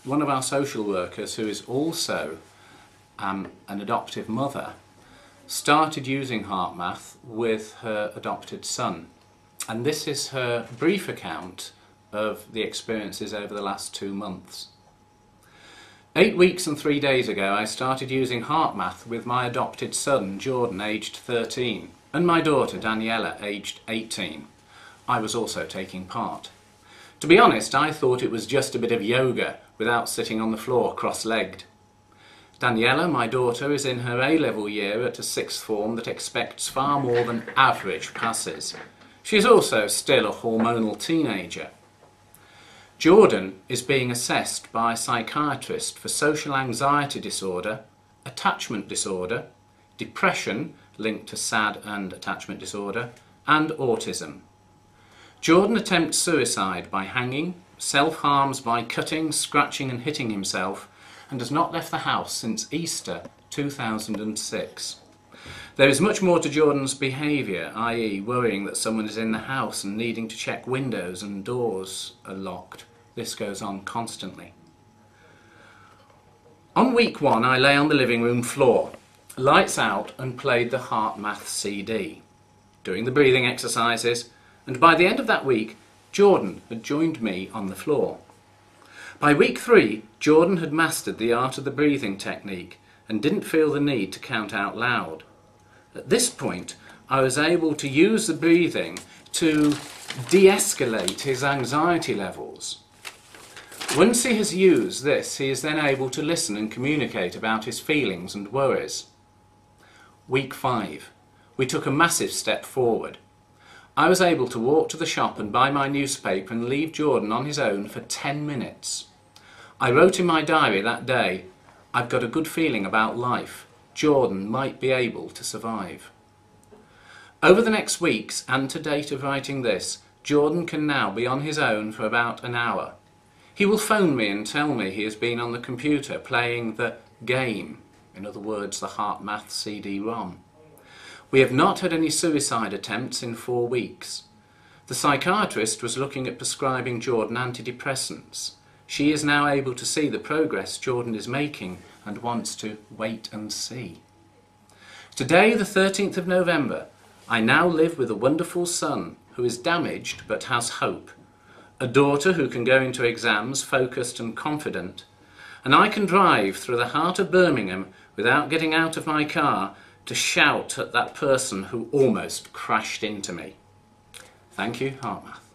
One of our social workers, who is also an adoptive mother, started using HeartMath with her adopted son. And this is her brief account of the experiences over the last 2 months. 8 weeks and 3 days ago, I started using HeartMath with my adopted son, Jordan, aged 13, and my daughter, Daniela, aged 18. I was also taking part. To be honest, I thought it was just a bit of yoga without sitting on the floor cross-legged. Daniela, my daughter, is in her A-level year at a sixth form that expects far more than average passes. She is also still a hormonal teenager. Jordan is being assessed by a psychiatrist for social anxiety disorder, attachment disorder, depression linked to SAD and attachment disorder, and autism. Jordan attempts suicide by hanging, self-harms by cutting, scratching and hitting himself, and has not left the house since Easter 2006. There is much more to Jordan's behaviour, i.e. worrying that someone is in the house and needing to check windows and doors are locked. This goes on constantly. On week 1, I lay on the living room floor, lights out, and played the HeartMath CD, doing the breathing exercises, and by the end of that week, Jordan had joined me on the floor. By week 3, Jordan had mastered the art of the breathing technique and didn't feel the need to count out loud. At this point, I was able to use the breathing to de-escalate his anxiety levels. Once he has used this, he is then able to listen and communicate about his feelings and worries. Week 5, we took a massive step forward. I was able to walk to the shop and buy my newspaper and leave Jordan on his own for 10 minutes. I wrote in my diary that day, "I've got a good feeling about life. Jordan might be able to survive." Over the next weeks, and to date of writing this, Jordan can now be on his own for about an hour. He will phone me and tell me he has been on the computer playing the game, in other words, the HeartMath CD-ROM. We have not had any suicide attempts in 4 weeks. The psychiatrist was looking at prescribing Jordan antidepressants. She is now able to see the progress Jordan is making and wants to wait and see. Today, the 13th of November, I now live with a wonderful son who is damaged but has hope, a daughter who can go into exams focused and confident, and I can drive through the heart of Birmingham without getting out of my car to shout at that person who almost crashed into me. Thank you, HeartMath.